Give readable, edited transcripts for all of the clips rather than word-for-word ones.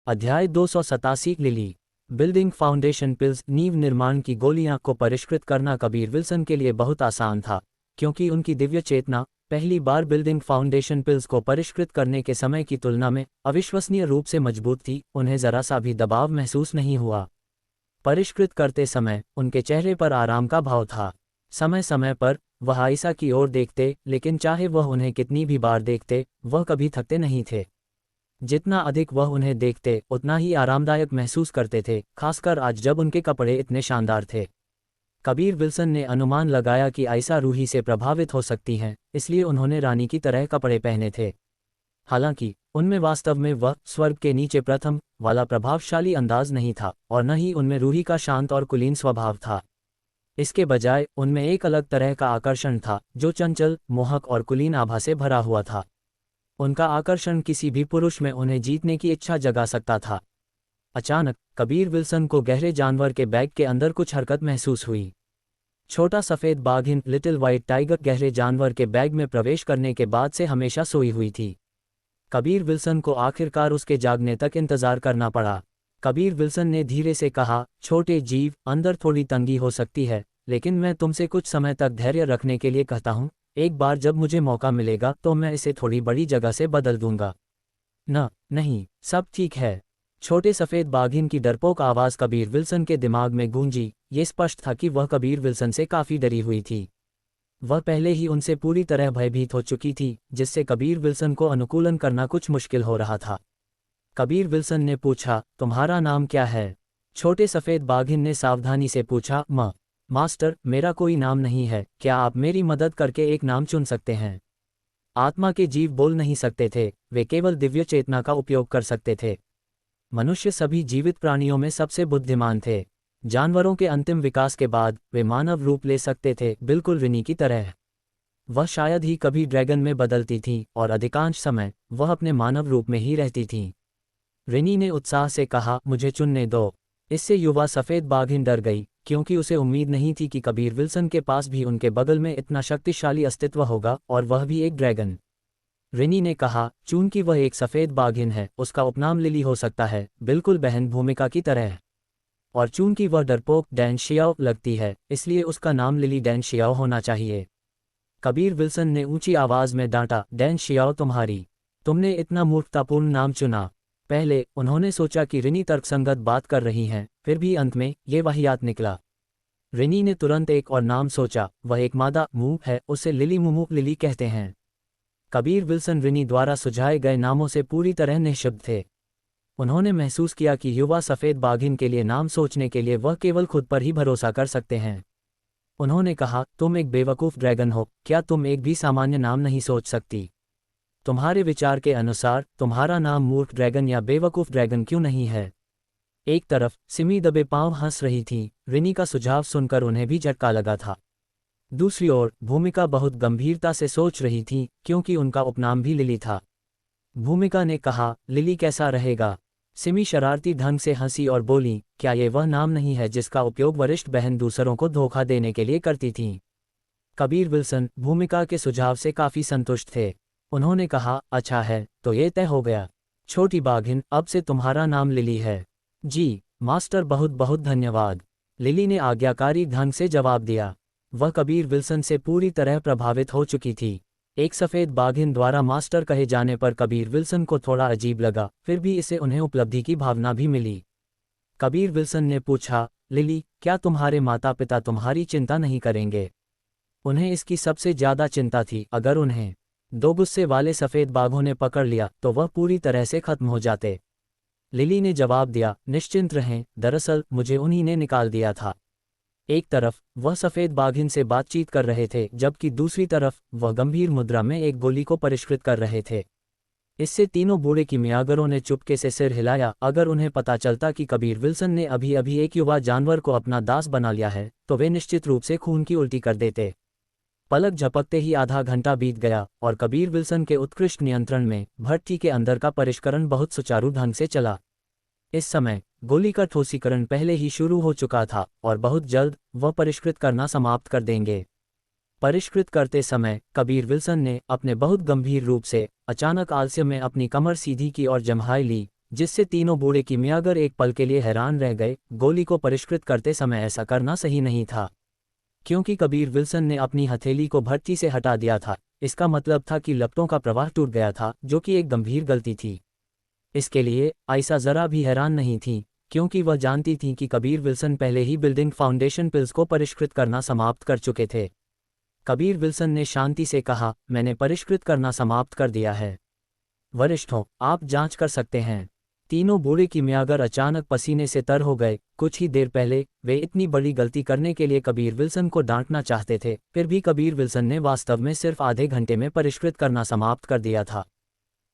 अध्याय 287 lily building foundation pills नींव निर्माण की गोलियां को परिष्कृत करना कबीर विल्सन के लिए बहुत आसान था, क्योंकि उनकी दिव्य चेतना पहली बार बिल्डिंग फाउंडेशन पिल्स को परिष्कृत करने के समय की तुलना में अविश्वसनीय रूप से मजबूत थी। उन्हें जरा सा भी दबाव महसूस नहीं हुआ। परिष्कृत करते समय उनके चेहरे पर आराम का भाव था। समय समय पर वह आयशा की ओर देखते, लेकिन चाहे वह उन्हें कितनी भी बार देखते, वह कभी थकते नहीं थे। जितना अधिक वह उन्हें देखते उतना ही आरामदायक महसूस करते थे, खासकर आज जब उनके कपड़े इतने शानदार थे। कबीर विल्सन ने अनुमान लगाया कि आयशा रूही से प्रभावित हो सकती हैं, इसलिए उन्होंने रानी की तरह कपड़े पहने थे। हालांकि उनमें वास्तव में वह स्वर्ग के नीचे प्रथम वाला प्रभावशाली अंदाज नहीं था, और न ही उनमें रूही का शांत और कुलीन स्वभाव था। इसके बजाय उनमें एक अलग तरह का आकर्षण था, जो चंचल, मोहक और कुलीन आभा से भरा हुआ था। उनका आकर्षण किसी भी पुरुष में उन्हें जीतने की इच्छा जगा सकता था। अचानक कबीर विल्सन को गहरे जानवर के बैग के अंदर कुछ हरकत महसूस हुई। छोटा सफ़ेद बाघिन लिटिल व्हाइट टाइगर गहरे जानवर के बैग में प्रवेश करने के बाद से हमेशा सोई हुई थी। कबीर विल्सन को आखिरकार उसके जागने तक इंतजार करना पड़ा। कबीर विल्सन ने धीरे से कहा, छोटे जीव, अंदर थोड़ी तंगी हो सकती है, लेकिन मैं तुमसे कुछ समय तक धैर्य रखने के लिए कहता हूँ। एक बार जब मुझे मौका मिलेगा तो मैं इसे थोड़ी बड़ी जगह से बदल दूंगा। नहीं, सब ठीक है। छोटे सफ़ेद बाघिन की डरपोक आवाज़ कबीर विल्सन के दिमाग में गूंजी। ये स्पष्ट था कि वह कबीर विल्सन से काफ़ी डरी हुई थी। वह पहले ही उनसे पूरी तरह भयभीत हो चुकी थी, जिससे कबीर विल्सन को अनुकूलन करना कुछ मुश्किल हो रहा था। कबीर विल्सन ने पूछा, तुम्हारा नाम क्या है? छोटे सफ़ेद बाघिन ने सावधानी से पूछा। मास्टर, मेरा कोई नाम नहीं है। क्या आप मेरी मदद करके एक नाम चुन सकते हैं? आत्मा के जीव बोल नहीं सकते थे, वे केवल दिव्य चेतना का उपयोग कर सकते थे। मनुष्य सभी जीवित प्राणियों में सबसे बुद्धिमान थे। जानवरों के अंतिम विकास के बाद वे मानव रूप ले सकते थे, बिल्कुल रिनी की तरह। वह शायद ही कभी ड्रैगन में बदलती थी, और अधिकांश समय वह अपने मानव रूप में ही रहती थीं। रिनी ने उत्साह से कहा, मुझे चुनने दो। इससे युवा सफ़ेद बाघिन डर गई, क्योंकि उसे उम्मीद नहीं थी कि कबीर विल्सन के पास भी उनके बगल में इतना शक्तिशाली अस्तित्व होगा, और वह भी एक ड्रैगन। रिनी ने कहा, चूंकि वह एक सफ़ेद बाघिन है, उसका उपनाम लिली हो सकता है, बिल्कुल बहन भूमिका की तरह। और चूंकि वह डरपोक डैन शियाओ लगती है, इसलिए उसका नाम लिली डैन शियाओ होना चाहिए। कबीर विल्सन ने ऊंची आवाज़ में डांटा, डैन शियाओ तुमने इतना मूर्खतापूर्ण नाम चुना। पहले उन्होंने सोचा कि रिनी तर्कसंगत बात कर रही हैं, फिर भी अंत में ये वाहियात निकला। रिनी ने तुरंत एक और नाम सोचा। वह एक मादा मुंह है, उसे लिली मुमू लिली कहते हैं। कबीर विल्सन रिनी द्वारा सुझाए गए नामों से पूरी तरह निःशब्द थे। उन्होंने महसूस किया कि युवा सफ़ेद बाघिन के लिए नाम सोचने के लिए वह केवल खुद पर ही भरोसा कर सकते हैं। उन्होंने कहा, तुम एक बेवकूफ़ ड्रैगन हो, क्या तुम एक भी सामान्य नाम नहीं सोच सकती? तुम्हारे विचार के अनुसार तुम्हारा नाम मूर्ख ड्रैगन या बेवकूफ़ ड्रैगन क्यों नहीं है? एक तरफ सिमी दबे पांव हंस रही थी। रिनी का सुझाव सुनकर उन्हें भी झटका लगा था। दूसरी ओर भूमिका बहुत गंभीरता से सोच रही थी, क्योंकि उनका उपनाम भी लिली था। भूमिका ने कहा, लिली कैसा रहेगा? सिमी शरारती ढंग से हंसी और बोली, क्या ये वह नाम नहीं है जिसका उपयोग वरिष्ठ बहन दूसरों को धोखा देने के लिए करती थीं? कबीर विल्सन भूमिका के सुझाव से काफ़ी संतुष्ट थे। उन्होंने कहा, अच्छा है, तो ये तय हो गया। छोटी बाघिन, अब से तुम्हारा नाम लिली है। जी मास्टर, बहुत बहुत धन्यवाद। लिली ने आज्ञाकारी ढंग से जवाब दिया। वह कबीर विल्सन से पूरी तरह प्रभावित हो चुकी थी। एक सफ़ेद बाघिन द्वारा मास्टर कहे जाने पर कबीर विल्सन को थोड़ा अजीब लगा, फिर भी इससे उन्हें उपलब्धि की भावना भी मिली। कबीर विल्सन ने पूछा, लिली, क्या तुम्हारे माता पिता तुम्हारी चिंता नहीं करेंगे? उन्हें इसकी सबसे ज़्यादा चिंता थी। अगर उन्हें दो गुस्से वाले सफ़ेद बाघों ने पकड़ लिया तो वह पूरी तरह से खत्म हो जाते। लिली ने जवाब दिया, निश्चिंत रहें, दरअसल मुझे उन्हीं ने निकाल दिया था। एक तरफ वह सफ़ेद बाघिन से बातचीत कर रहे थे, जबकि दूसरी तरफ वह गंभीर मुद्रा में एक गोली को परिष्कृत कर रहे थे। इससे तीनों बूढ़े किमियागरों ने चुपके से सिर हिलाया। अगर उन्हें पता चलता कि कबीर विल्सन ने अभी अभी एक युवा जानवर को अपना दास बना लिया है, तो वे निश्चित रूप से खून की उल्टी कर देते। पलक झपकते ही आधा घंटा बीत गया, और कबीर विल्सन के उत्कृष्ट नियंत्रण में भट्टी के अंदर का परिष्करण बहुत सुचारू ढंग से चला। इस समय गोली का ठोसीकरण पहले ही शुरू हो चुका था, और बहुत जल्द वह परिष्कृत करना समाप्त कर देंगे। परिष्कृत करते समय कबीर विल्सन ने अपने बहुत गंभीर रूप से अचानक आलस्य में अपनी कमर सीधी की और जम्हाई ली, जिससे तीनों बूढ़े कीमियागर एक पल के लिए हैरान रह गए। गोली को परिष्कृत करते समय ऐसा करना सही नहीं था, क्योंकि कबीर विल्सन ने अपनी हथेली को भट्टी से हटा दिया था। इसका मतलब था कि लपटों का प्रवाह टूट गया था, जो कि एक गंभीर गलती थी। इसके लिए आयशा जरा भी हैरान नहीं थी, क्योंकि वह जानती थी कि कबीर विल्सन पहले ही बिल्डिंग फाउंडेशन पिल्स को परिष्कृत करना समाप्त कर चुके थे। कबीर विल्सन ने शांति से कहा, मैंने परिष्कृत करना समाप्त कर दिया है। वरिष्ठों, आप जांच कर सकते हैं। तीनों बूढ़े कीमियागर अचानक पसीने से तर हो गए। कुछ ही देर पहले वे इतनी बड़ी गलती करने के लिए कबीर विल्सन को डांटना चाहते थे, फिर भी कबीर विल्सन ने वास्तव में सिर्फ आधे घंटे में परिष्कृत करना समाप्त कर दिया था।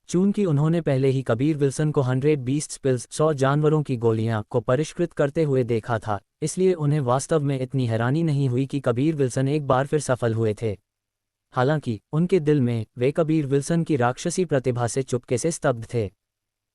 चूंकि उन्होंने पहले ही कबीर विल्सन को 100 पिल्स 100 जानवरों की गोलियां को परिष्कृत करते हुए देखा था, इसलिए उन्हें वास्तव में इतनी हैरानी नहीं हुई कि कबीर विल्सन एक बार फिर सफल हुए थे। हालांकि उनके दिल में वे कबीर विल्सन की राक्षसी प्रतिभा से चुपके से स्तब्ध थे।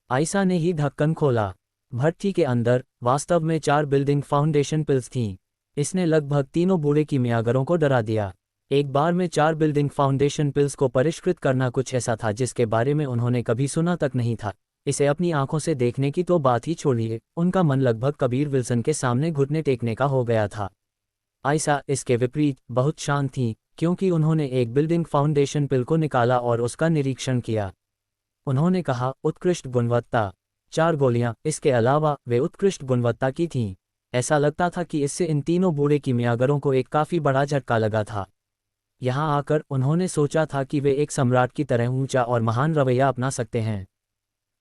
आयशा ने ही ढक्कन खोला। भट्टी के अंदर वास्तव में 4 बिल्डिंग फाउंडेशन पिल्स थीं। इसने लगभग तीनों बूढ़े कीमियागरों को डरा दिया। एक बार में 4 बिल्डिंग फाउंडेशन पिल्स को परिष्कृत करना कुछ ऐसा था जिसके बारे में उन्होंने कभी सुना तक नहीं था। इसे अपनी आंखों से देखने की तो बात ही छोड़िए, उनका मन लगभग कबीर विल्सन के सामने घुटने टेकने का हो गया था। आयशा इसके विपरीत बहुत शांत थी, क्योंकि उन्होंने एक बिल्डिंग फाउंडेशन पिल को निकाला और उसका निरीक्षण किया। उन्होंने कहा, उत्कृष्ट गुणवत्ता। 4 गोलियां, इसके अलावा वे उत्कृष्ट गुणवत्ता की थीं। ऐसा लगता था कि इससे इन तीनों बूढ़े कीमियागरों को एक काफ़ी बड़ा झटका लगा था। यहाँ आकर उन्होंने सोचा था कि वे एक सम्राट की तरह ऊंचा और महान रवैया अपना सकते हैं।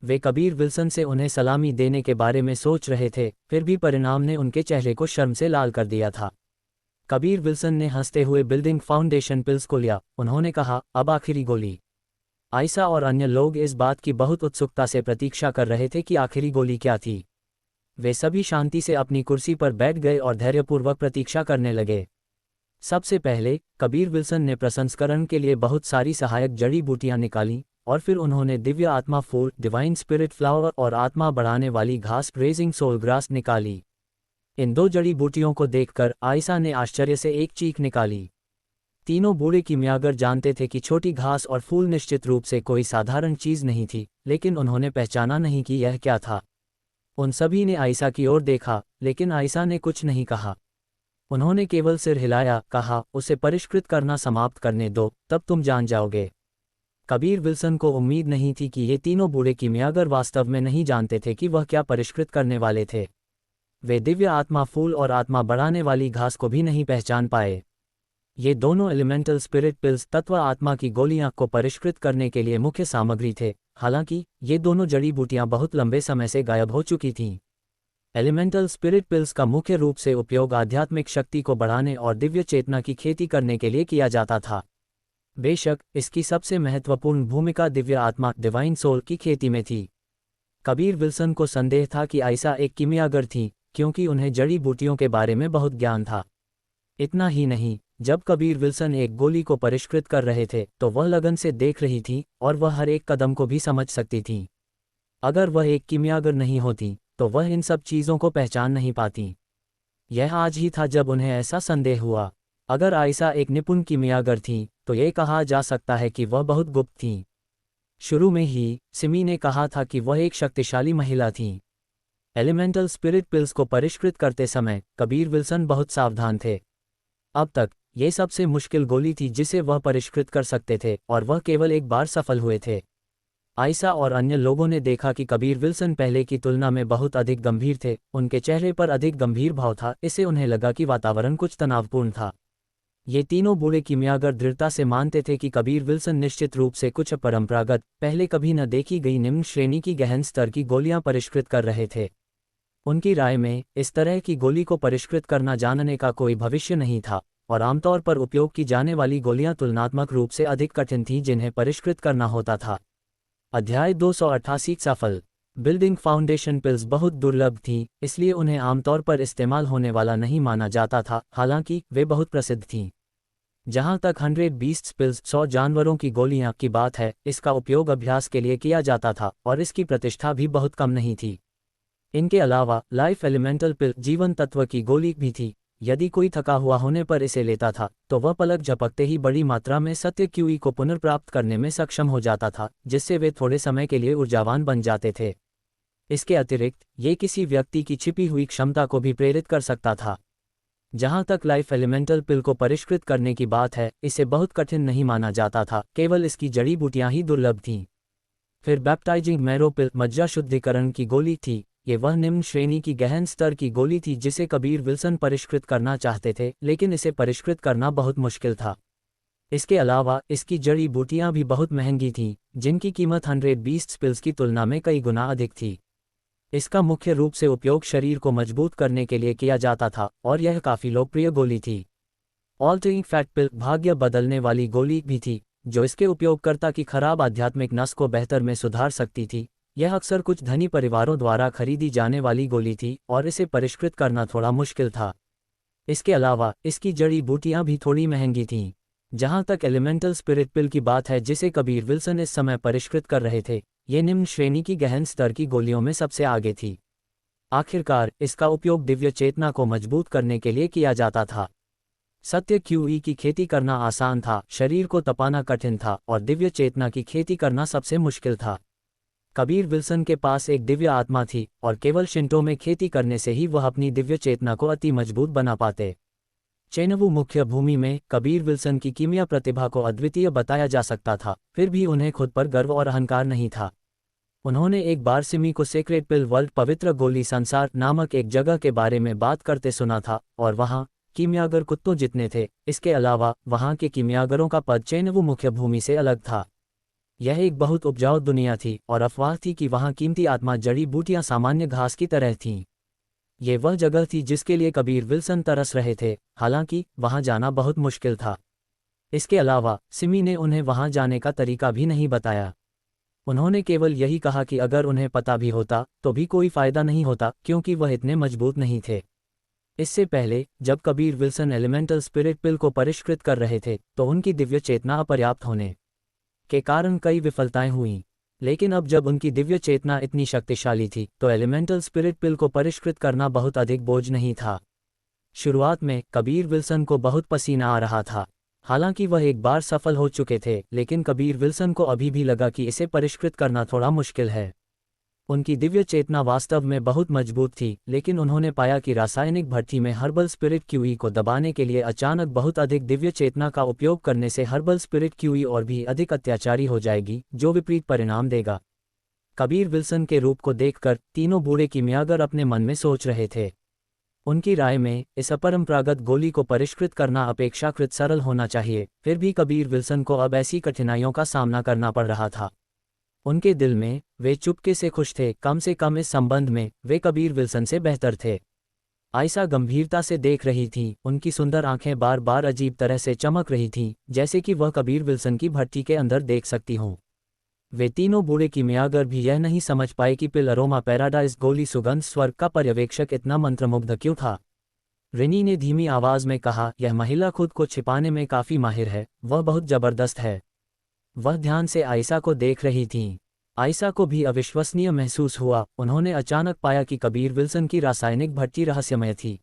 वे कबीर विल्सन से उन्हें सलामी देने के बारे में सोच रहे थे, फिर भी परिणाम ने उनके चेहरे को शर्म से लाल कर दिया था। कबीर विल्सन ने हंसते हुए बिल्डिंग फाउंडेशन पिल्स को लिया। उन्होंने कहा, अब आखिरी गोली। आयशा और अन्य लोग इस बात की बहुत उत्सुकता से प्रतीक्षा कर रहे थे कि आखिरी गोली क्या थी। वे सभी शांति से अपनी कुर्सी पर बैठ गए और धैर्यपूर्वक प्रतीक्षा करने लगे। सबसे पहले कबीर विल्सन ने प्रसंस्करण के लिए बहुत सारी सहायक जड़ी बूटियां निकालीं, और फिर उन्होंने दिव्य आत्मा फूल, डिवाइन स्पिरिट फ्लावर और आत्मा बढ़ाने वाली घास, रेजिंग सोल ग्रास निकाली। इन 2 जड़ी बूटियों को देखकर आयशा ने आश्चर्य से एक चीख निकाली। तीनों बूढ़े कीमियागर जानते थे कि छोटी घास और फूल निश्चित रूप से कोई साधारण चीज नहीं थी, लेकिन उन्होंने पहचाना नहीं कि यह क्या था। उन सभी ने आयशा की ओर देखा, लेकिन आयशा ने कुछ नहीं कहा। उन्होंने केवल सिर हिलाया, कहा, उसे परिष्कृत करना समाप्त करने दो, तब तुम जान जाओगे। कबीर विल्सन को उम्मीद नहीं थी कि ये तीनों बूढ़े कीमियागर वास्तव में नहीं जानते थे कि वह क्या परिष्कृत करने वाले थे। वे दिव्य आत्मा फूल और आत्मा बढ़ाने वाली घास को भी नहीं पहचान पाए। ये दोनों एलिमेंटल स्पिरिट पिल्स तत्व आत्मा की गोलियां को परिष्कृत करने के लिए मुख्य सामग्री थे। हालांकि ये दोनों जड़ी बूटियां बहुत लंबे समय से गायब हो चुकी थीं। एलिमेंटल स्पिरिट पिल्स का मुख्य रूप से उपयोग आध्यात्मिक शक्ति को बढ़ाने और दिव्य चेतना की खेती करने के लिए किया जाता था। बेशक इसकी सबसे महत्वपूर्ण भूमिका दिव्य आत्मा, डिवाइन सोल की खेती में थी। कबीर विल्सन को संदेह था कि आयशा एक कीमियागर थी, क्योंकि उन्हें जड़ी बूटियों के बारे में बहुत ज्ञान था। इतना ही नहीं, जब कबीर विल्सन एक गोली को परिष्कृत कर रहे थे तो वह लगन से देख रही थी और वह हर एक कदम को भी समझ सकती थी। अगर वह एक कीमियागर नहीं होती तो वह इन सब चीज़ों को पहचान नहीं पाती। यह आज ही था जब उन्हें ऐसा संदेह हुआ। अगर आयशा एक निपुण कीमियागर थी तो ये कहा जा सकता है कि वह बहुत गुप्त थीं। शुरू में ही सिमी ने कहा था कि वह एक शक्तिशाली महिला थीं। एलिमेंटल स्पिरिट पिल्स को परिष्कृत करते समय कबीर विल्सन बहुत सावधान थे। अब तक ये सबसे मुश्किल गोली थी जिसे वह परिष्कृत कर सकते थे, और वह केवल एक बार सफल हुए थे। आयशा और अन्य लोगों ने देखा कि कबीर विल्सन पहले की तुलना में बहुत अधिक गंभीर थे। उनके चेहरे पर अधिक गंभीर भाव था। इससे उन्हें लगा कि वातावरण कुछ तनावपूर्ण था। ये तीनों बूढ़े कीमियागर दृढ़ता से मानते थे कि कबीर विल्सन निश्चित रूप से कुछ अपरंपरागत, पहले कभी न देखी गई निम्न श्रेणी की गहन स्तर की गोलियां परिष्कृत कर रहे थे। उनकी राय में इस तरह की गोली को परिष्कृत करना जानने का कोई भविष्य नहीं था, और आमतौर पर उपयोग की जाने वाली गोलियां तुलनात्मक रूप से अधिक कठिन थीं जिन्हें परिष्कृत करना होता था। अध्याय 288 सफल। बिल्डिंग फाउंडेशन पिल्स बहुत दुर्लभ थीं, इसलिए उन्हें आमतौर पर इस्तेमाल होने वाला नहीं माना जाता था, हालांकि वे बहुत प्रसिद्ध थीं। जहां तक 100 पिल्स 100 जानवरों की गोलियां की बात है, इसका उपयोग अभ्यास के लिए किया जाता था और इसकी प्रतिष्ठा भी बहुत कम नहीं थी। इनके अलावा लाइफ एलिमेंटल पिल, जीवन तत्व की गोली भी थी। यदि कोई थका हुआ होने पर इसे लेता था तो वह पलक झपकते ही बड़ी मात्रा में सत्य क्यूई को पुनर्प्राप्त करने में सक्षम हो जाता था, जिससे वे थोड़े समय के लिए ऊर्जावान बन जाते थे। इसके अतिरिक्त ये किसी व्यक्ति की छिपी हुई क्षमता को भी प्रेरित कर सकता था। जहां तक लाइफ एलिमेंटल पिल को परिष्कृत करने की बात है, इसे बहुत कठिन नहीं माना जाता था, केवल इसकी जड़ी बूटियां ही दुर्लभ थीं। फिर बैप्टाइजिंग मैरो पिल मज्जा शुद्धिकरण की गोली थी। ये वह निम्न श्रेणी की गहन स्तर की गोली थी जिसे कबीर विल्सन परिष्कृत करना चाहते थे, लेकिन इसे परिष्कृत करना बहुत मुश्किल था। इसके अलावा इसकी जड़ी बूटियां भी बहुत महंगी थीं, जिनकी कीमत 120 पिल्स की तुलना में कई गुना अधिक थी। इसका मुख्य रूप से उपयोग शरीर को मजबूत करने के लिए किया जाता था और यह काफ़ी लोकप्रिय गोली थी। ऑल्टरिंग फैट पिल भाग्य बदलने वाली गोली भी थी, जो इसके उपयोगकर्ता की खराब आध्यात्मिक नस को बेहतर में सुधार सकती थी। यह अक्सर कुछ धनी परिवारों द्वारा खरीदी जाने वाली गोली थी और इसे परिष्कृत करना थोड़ा मुश्किल था। इसके अलावा इसकी जड़ी बूटियां भी थोड़ी महंगी थीं। जहां तक एलिमेंटल स्पिरिट पिल की बात है, जिसे कबीर विल्सन इस समय परिष्कृत कर रहे थे, ये निम्न श्रेणी की गहन स्तर की गोलियों में सबसे आगे थी। आखिरकार इसका उपयोग दिव्य चेतना को मजबूत करने के लिए किया जाता था। सत्य क्यूई की खेती करना आसान था, शरीर को तपाना कठिन था और दिव्य चेतना की खेती करना सबसे मुश्किल था। कबीर विल्सन के पास एक दिव्य आत्मा थी और केवल शिंटो में खेती करने से ही वह अपनी दिव्य चेतना को अति मजबूत बना पाते। चेनवू मुख्य भूमि में कबीर विल्सन की कीमिया प्रतिभा को अद्वितीय बताया जा सकता था, फिर भी उन्हें खुद पर गर्व और अहंकार नहीं था। उन्होंने एक बार सिमी को सेक्रेट पिल वर्ल्ड पवित्र गोली संसार नामक एक जगह के बारे में बात करते सुना था और वहाँ कीमियागर कुत्तों जितने थे। इसके अलावा वहाँ के कीमियागरों का पद चेनवू मुख्य भूमि से अलग था। यह एक बहुत उपजाऊ दुनिया थी और अफवाह थी कि वहाँ कीमती आत्मा जड़ी बूटियाँ सामान्य घास की तरह थीं। ये वह जगह थी जिसके लिए कबीर विल्सन तरस रहे थे, हालांकि वहाँ जाना बहुत मुश्किल था। इसके अलावा सिमी ने उन्हें वहाँ जाने का तरीका भी नहीं बताया। उन्होंने केवल यही कहा कि अगर उन्हें पता भी होता तो भी कोई फायदा नहीं होता, क्योंकि वह इतने मजबूत नहीं थे। इससे पहले जब कबीर विल्सन एलिमेंटल स्पिरिट पिल को परिष्कृत कर रहे थे, तो उनकी दिव्य चेतना अपर्याप्त होने के कारण कई विफलताएं हुईं। लेकिन अब जब उनकी दिव्य चेतना इतनी शक्तिशाली थी, तो एलिमेंटल स्पिरिट पिल को परिष्कृत करना बहुत अधिक बोझ नहीं था। शुरुआत में कबीर विल्सन को बहुत पसीना आ रहा था। हालांकि वह एक बार सफल हो चुके थे, लेकिन कबीर विल्सन को अभी भी लगा कि इसे परिष्कृत करना थोड़ा मुश्किल है। उनकी दिव्य चेतना वास्तव में बहुत मजबूत थी, लेकिन उन्होंने पाया कि रासायनिक भट्ठी में हर्बल स्पिरिट क्यूई को दबाने के लिए अचानक बहुत अधिक दिव्य चेतना का उपयोग करने से हर्बल स्पिरिट क्यूई और भी अधिक अत्याचारी हो जाएगी, जो विपरीत परिणाम देगा। कबीर विल्सन के रूप को देखकर तीनों बूढ़े कीमियागर अपने मन में सोच रहे थे। उनकी राय में इस अपरंपरागत गोली को परिष्कृत करना अपेक्षाकृत सरल होना चाहिए। फिर भी कबीर विल्सन को अब ऐसी कठिनाइयों का सामना करना पड़ रहा था। उनके दिल में वे चुपके से खुश थे, कम से कम इस संबंध में वे कबीर विल्सन से बेहतर थे। आयशा गंभीरता से देख रही थी, उनकी सुंदर आंखें बार बार अजीब तरह से चमक रही थीं, जैसे कि वह कबीर विल्सन की भट्टी के अंदर देख सकती हों। वे तीनों बूढ़े कीमियागर भी यह नहीं समझ पाए कि पिल अरोमा पैराडाइज गोली सुगंध स्वर्ग का पर्यवेक्षक इतना मंत्रमुग्ध क्यों था। रिनी ने धीमी आवाज में कहा, यह महिला खुद को छिपाने में काफी माहिर है, वह बहुत जबरदस्त है। वह ध्यान से आयशा को देख रही थीं। आयशा को भी अविश्वसनीय महसूस हुआ। उन्होंने अचानक पाया कि कबीर विल्सन की रासायनिक भट्टी रहस्यमय थी।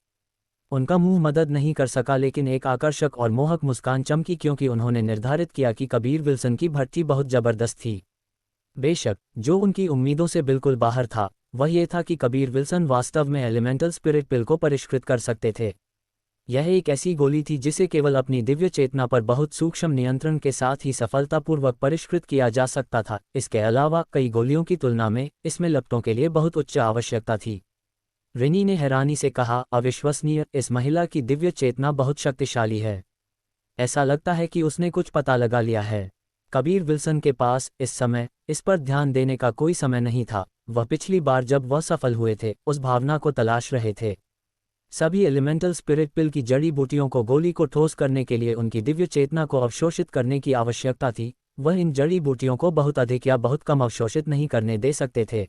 उनका मुंह मदद नहीं कर सका, लेकिन एक आकर्षक और मोहक मुस्कान चमकी, क्योंकि उन्होंने निर्धारित किया कि कबीर विल्सन की भट्टी बहुत जबरदस्त थी। बेशक जो उनकी उम्मीदों से बिल्कुल बाहर था, वह ये था कि कबीर विल्सन वास्तव में एलिमेंटल स्पिरिट पिल को परिष्कृत कर सकते थे। यह एक ऐसी गोली थी जिसे केवल अपनी दिव्य चेतना पर बहुत सूक्ष्म नियंत्रण के साथ ही सफलतापूर्वक परिष्कृत किया जा सकता था। इसके अलावा कई गोलियों की तुलना में इसमें लपटों के लिए बहुत उच्च आवश्यकता थी। रिनी ने हैरानी से कहा, अविश्वसनीय, इस महिला की दिव्य चेतना बहुत शक्तिशाली है। ऐसा लगता है कि उसने कुछ पता लगा लिया है। कबीर विल्सन के पास इस समय इस पर ध्यान देने का कोई समय नहीं था। वह पिछली बार जब वह सफल हुए थे, उस भावना को तलाश रहे थे। सभी एलिमेंटल स्पिरिट पिल की जड़ी बूटियों को गोली को ठोस करने के लिए उनकी दिव्य चेतना को अवशोषित करने की आवश्यकता थी। वह इन जड़ी बूटियों को बहुत अधिक या बहुत कम अवशोषित नहीं करने दे सकते थे।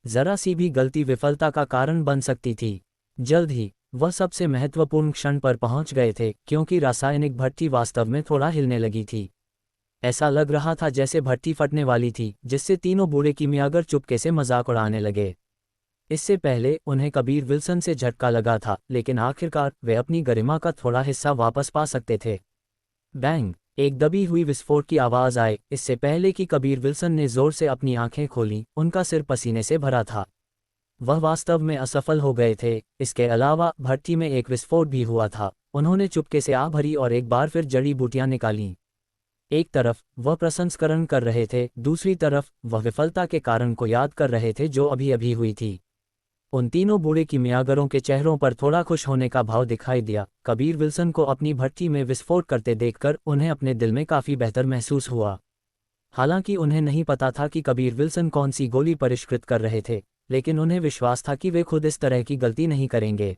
जरा सी भी गलती विफलता का कारण बन सकती थी। जल्द ही वह सबसे महत्वपूर्ण क्षण पर पहुंच गए थे, क्योंकि रासायनिक भट्टी वास्तव में थोड़ा हिलने लगी थी। ऐसा लग रहा था जैसे भट्टी फटने वाली थी, जिससे तीनों बूढ़े कीमियागर चुपके से मजाक उड़ाने लगे। इससे पहले उन्हें कबीर विल्सन से झटका लगा था, लेकिन आखिरकार वे अपनी गरिमा का थोड़ा हिस्सा वापस पा सकते थे। बैंग, एक दबी हुई विस्फोट की आवाज आई। इससे पहले कि कबीर विल्सन ने जोर से अपनी आंखें खोलीं, उनका सिर पसीने से भरा था। वह वास्तव में असफल हो गए थे। इसके अलावा भट्टी में एक विस्फोट भी हुआ था। उन्होंने चुपके से आग भरी और एक बार फिर जड़ी बूटियां निकालीं। एक तरफ वह प्रसंस्करण कर रहे थे, दूसरी तरफ वह विफलता के कारण को याद कर रहे थे जो अभी अभी हुई थी। उन तीनों बूढ़े किमियागरों के चेहरों पर थोड़ा खुश होने का भाव दिखाई दिया। कबीर विल्सन को अपनी भट्टी में विस्फोट करते देखकर उन्हें अपने दिल में काफ़ी बेहतर महसूस हुआ। हालांकि उन्हें नहीं पता था कि कबीर विल्सन कौन सी गोली परिष्कृत कर रहे थे, लेकिन उन्हें विश्वास था कि वे खुद इस तरह की गलती नहीं करेंगे।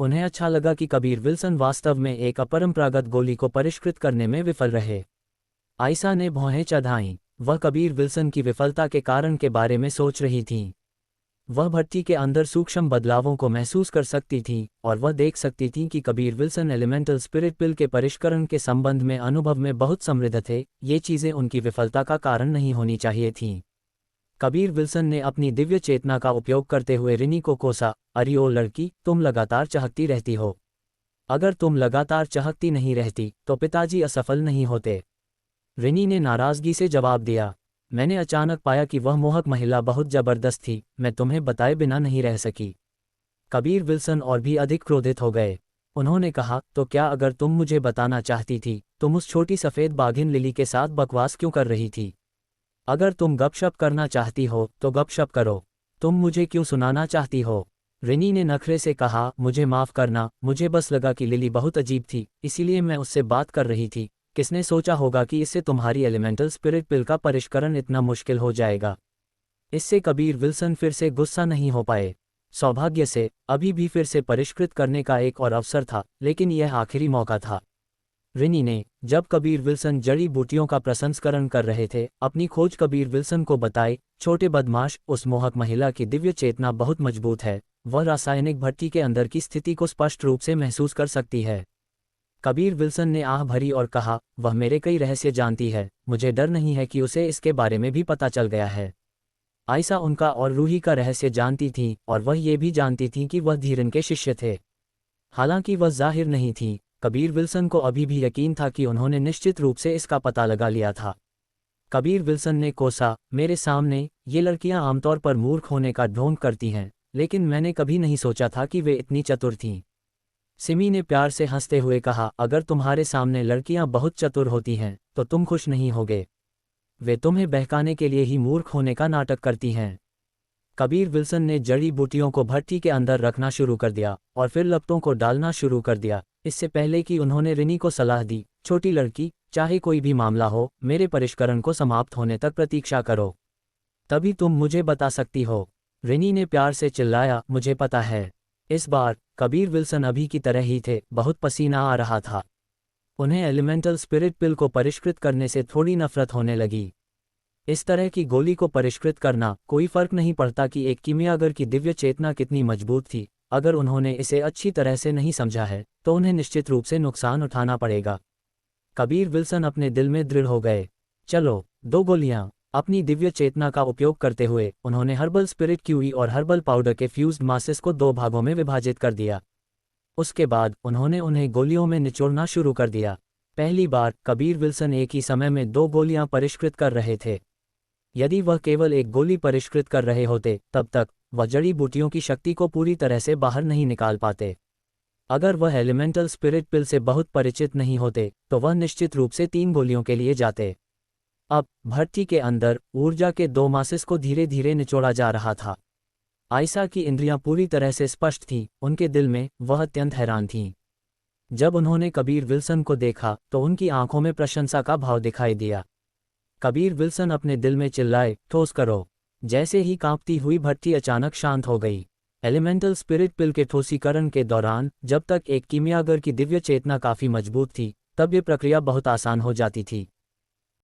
उन्हें अच्छा लगा कि कबीर विल्सन वास्तव में एक अपरंपरागत गोली को परिष्कृत करने में विफल रहे। आयशा ने भौहें चढ़ाईं। वह कबीर विल्सन की विफलता के कारण के बारे में सोच रही थीं। वह भट्टी के अंदर सूक्ष्म बदलावों को महसूस कर सकती थीं और वह देख सकती थीं कि कबीर विल्सन एलिमेंटल स्पिरिट पिल के परिष्करण के संबंध में अनुभव में बहुत समृद्ध थे। ये चीज़ें उनकी विफलता का कारण नहीं होनी चाहिए थीं। कबीर विल्सन ने अपनी दिव्य चेतना का उपयोग करते हुए रिनी को कोसा, अरे ओ लड़की, तुम लगातार चहकती रहती हो। अगर तुम लगातार चहकती नहीं रहती तो पिताजी असफल नहीं होते। रिनी ने नाराज़गी से जवाब दिया, मैंने अचानक पाया कि वह मोहक महिला बहुत जबरदस्त थी, मैं तुम्हें बताए बिना नहीं रह सकी। कबीर विल्सन और भी अधिक क्रोधित हो गए। उन्होंने कहा, तो क्या अगर तुम मुझे बताना चाहती थी, तुम उस छोटी सफ़ेद बाघिन लिली के साथ बकवास क्यों कर रही थी? अगर तुम गपशप करना चाहती हो तो गपशप करो, तुम मुझे क्यों सुनाना चाहती हो? रिनी ने नखरे से कहा, मुझे माफ़ करना, मुझे बस लगा कि लिली बहुत अजीब थी, इसीलिए मैं उससे बात कर रही थी। किसने सोचा होगा कि इससे तुम्हारी एलिमेंटल स्पिरिट पिल का परिष्करण इतना मुश्किल हो जाएगा। इससे कबीर विल्सन फिर से गुस्सा नहीं हो पाए। सौभाग्य से अभी भी फिर से परिष्कृत करने का एक और अवसर था, लेकिन यह आखिरी मौका था। रिनी ने, जब कबीर विल्सन जड़ी बूटियों का प्रसंस्करण कर रहे थे, अपनी खोज कबीर विल्सन को बताई। छोटे बदमाश, उस मोहक महिला की दिव्य चेतना बहुत मजबूत है। वह रासायनिक भट्टी के अंदर की स्थिति को स्पष्ट रूप से महसूस कर सकती है। कबीर विल्सन ने आह भरी और कहा, वह मेरे कई रहस्य जानती है, मुझे डर नहीं है कि उसे इसके बारे में भी पता चल गया है। आयशा उनका और रूही का रहस्य जानती थी और वह ये भी जानती थी कि वह धीरन के शिष्य थे। हालांकि वह जाहिर नहीं थी, कबीर विल्सन को अभी भी यकीन था कि उन्होंने निश्चित रूप से इसका पता लगा लिया था। कबीर विल्सन ने कोसा, मेरे सामने ये लड़कियां आमतौर पर मूर्ख होने का ढोंग करती हैं, लेकिन मैंने कभी नहीं सोचा था कि वे इतनी चतुर थीं। सिमी ने प्यार से हंसते हुए कहा, अगर तुम्हारे सामने लड़कियां बहुत चतुर होती हैं तो तुम खुश नहीं होगे। वे तुम्हें बहकाने के लिए ही मूर्ख होने का नाटक करती हैं। कबीर विल्सन ने जड़ी बूटियों को भट्टी के अंदर रखना शुरू कर दिया और फिर लपटों को डालना शुरू कर दिया। इससे पहले कि उन्होंने रिनी को सलाह दी, छोटी लड़की, चाहे कोई भी मामला हो, मेरे परिष्करण को समाप्त होने तक प्रतीक्षा करो, तभी तुम मुझे बता सकती हो। रिनी ने प्यार से चिल्लाया, मुझे पता है। इस बार कबीर विल्सन अभी की तरह ही थे, बहुत पसीना आ रहा था। उन्हें एलिमेंटल स्पिरिट पिल को परिष्कृत करने से थोड़ी नफरत होने लगी। इस तरह की गोली को परिष्कृत करना, कोई फर्क नहीं पड़ता कि एक किमियागर की दिव्य चेतना कितनी मजबूत थी, अगर उन्होंने इसे अच्छी तरह से नहीं समझा है तो उन्हें निश्चित रूप से नुकसान उठाना पड़ेगा। कबीर विल्सन अपने दिल में दृढ़ हो गए। चलो, 2 गोलियां। अपनी दिव्य चेतना का उपयोग करते हुए उन्होंने हर्बल स्पिरिट क्यूई और हर्बल पाउडर के फ्यूज्ड मासेस को 2 भागों में विभाजित कर दिया। उसके बाद उन्होंने उन्हें गोलियों में निचोड़ना शुरू कर दिया। पहली बार कबीर विल्सन एक ही समय में 2 गोलियां परिष्कृत कर रहे थे। यदि वह केवल एक गोली परिष्कृत कर रहे होते तब तक वह जड़ी बूटियों की शक्ति को पूरी तरह से बाहर नहीं निकाल पाते। अगर वह एलिमेंटल स्पिरिट पिल से बहुत परिचित नहीं होते तो वह निश्चित रूप से 3 गोलियों के लिए जाते। अब भट्टी के अंदर ऊर्जा के 2 मासेस को धीरे धीरे निचोड़ा जा रहा था। आयशा की इंद्रियां पूरी तरह से स्पष्ट थीं, उनके दिल में वह अत्यंत हैरान थीं। जब उन्होंने कबीर विल्सन को देखा तो उनकी आंखों में प्रशंसा का भाव दिखाई दिया। कबीर विल्सन अपने दिल में चिल्लाए, ठोस करो। जैसे ही कांपती हुई भट्टी अचानक शांत हो गई। एलिमेंटल स्पिरिट पिल के ठोसीकरण के दौरान जब तक एक कीमियागर की दिव्य चेतना काफ़ी मजबूत थी, तब ये प्रक्रिया बहुत आसान हो जाती थी।